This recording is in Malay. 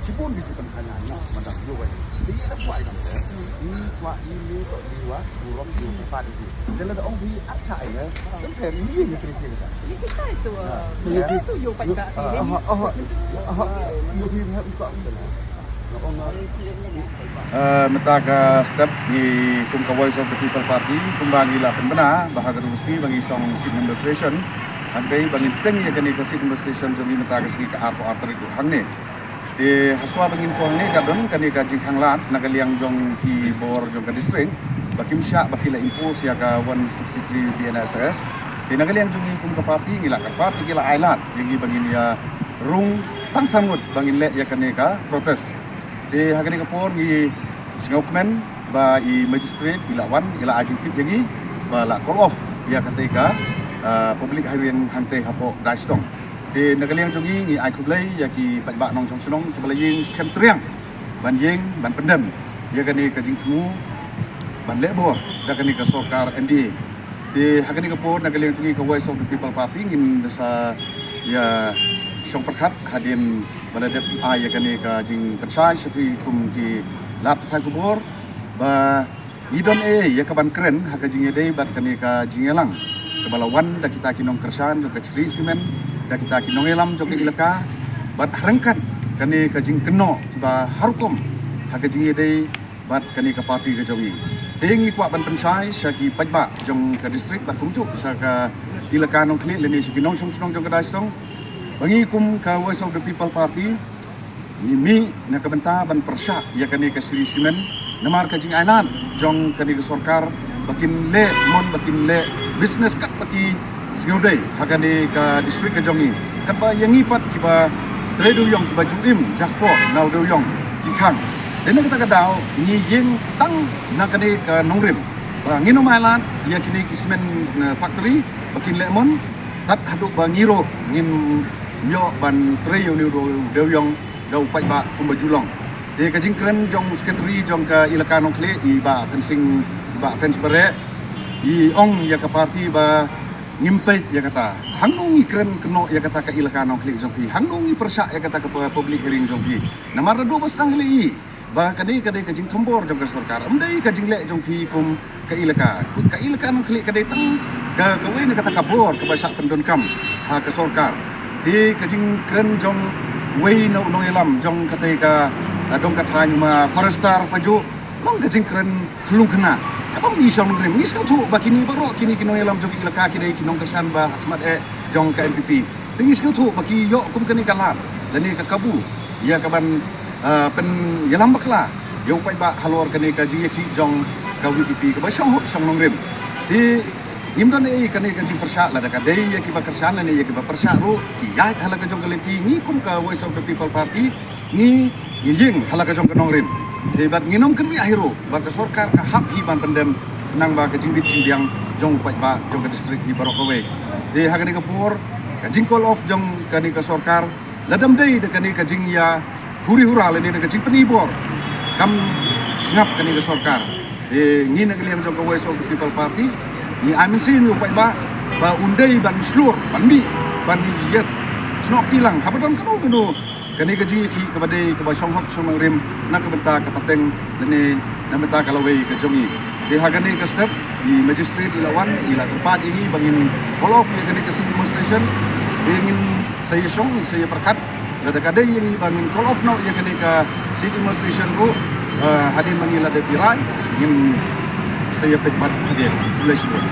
Cipun di situ hanya mandang juga ini. Dia ada kuat kan? Ini kuat ini kok jiwa buruk jiwa empat itu. Jadi ada orang di acai ya. Kan kayak ini yang kira-kira kan. Ini kita itu, kita itu yo pada ini. Metaga step di Kumka Voice of the People Party kumbagi la penbena bahaga rusni bagi song sit demonstration antai bagi teng ya kani ko sit demonstration jami metaga sigi ka ato atri ku hangne di haswa bangin ko hangne kadon kani ka jing hanglat nagaliang jong ki bor jong ka district bakim sya bakila impose ya ka 163 BNSS di nagaliang jong Kumka Party ngila ka party kila island yang bangin ya rung tang sangut bangin le ya kani ka protest di hagani kapor ngi singokmen ba i magistrate ilawan ila adjective yangi ba la call off ya ketika public highway hante hapo daistong di nagaliang jongi ngi ai kublai ya ki ba nong chong sunong kebalaying scam triang ban yeng ban pendem ya kani ka jing temu ban lebor da kani ka sorkar MDA di hagani kapor nagaliang jongi ka Voice of the People Party ngin sa ya Syong perkat hadin baladep ya kani ka jing pensai sepi kum ki lat thai kubor ba idon ya kaban keren haka jing edai bat kani ka jingelang ke balawan da kita kinong kersan da kecri simen da kita kinong elam jok ilaka bat harengkan kani ka jing keno ba harukom haka jing edai bat kani ka parti ka jongi tengi kwa ban pensai saki pajba jong ka district bat kumjuk saka ilaka nong kli leni saki nong song jong ka daistong bagi kum ka Voice of the People Party mi na kabenta ban persya ya kani ka siri simen namar ka jing island jong kani ka sorkar bakin le mon bakin le business kat baki singodai hakani ka district ka jongi kat ba yangi pat kiba tredu yong kiba juim jakpo nau do yong kikang dene kita kadao ni yeng tang na kani ka nongrim ba ngino island ya kini kismen factory bakin le mon tat haduk ba ngiro ngin myo ban treyo ni do yong do pai ba kumba julong de ka jing kren jong secretary jong ka ilaka nong kle I ba fencing ba fence bare I ong ya ka party ba ngimpai ya kata hangnong I kren keno ya kata ka ilaka nong kle jong pi hangnong I persa ya kata ka public hearing jong pi namar do bas nang le ba kadai ka jing thombor jong ka sarkar amdai ka jing le jong pi kum ka ilaka nong kle kadai tang ka we ni kata ka bor ka ba sak pendon kam ha ka sarkar di kajing keren jong wei no elam jong ketika dong katanya ma forestar paju long kajing keren kelung kena kapam ni song ngrim ngis kau tu bakini baro kini kino elam jong ilaka kini kinong kesan ba khmat jong ka MPP tingis kau tu baki yo kum kani kalat dan ni ka kabu ya kaban pen yalam bakla yo pai ba halor kani ka jing ki jong ka VPP ka ba song ngrim di Nimdan kani ka jing persya la da kadai ya ki ba kersan ne ya ki ba persya ru ki ya hala ka jong kaleti ni kum ka Voice of the People Party ni ying hala ka jong ka nongrim hebat nginom kri akhiro ba ka sorkar ka hap hi ban pendem nang ba ka jing bit jing jong pai ba jong ka district hi barok we de ha kani ka por ka jing call off jong kani ka sorkar ladam dei de kani ka jing ya huri hura le ne ka jing penibor kam sngap kani ka sorkar de ngi na kaliang jong ka Voice of the People Party ni amin sin upai ba undai ban slur ban bi ban yet snok tilang habadon kanu kani gaji ki kabade ka ba song hok song rim na ka benta ka pateng ne na benta ka lawei ka jongi de hagani ka step di magistrate ilawan ila tempat ini bangin follow ya kani ka demonstration ingin saya perkat ada kadai yang bangin call off no ya kani ka demonstration ru hadin mangila de pirai ingin saya pekmat hadir boleh sebut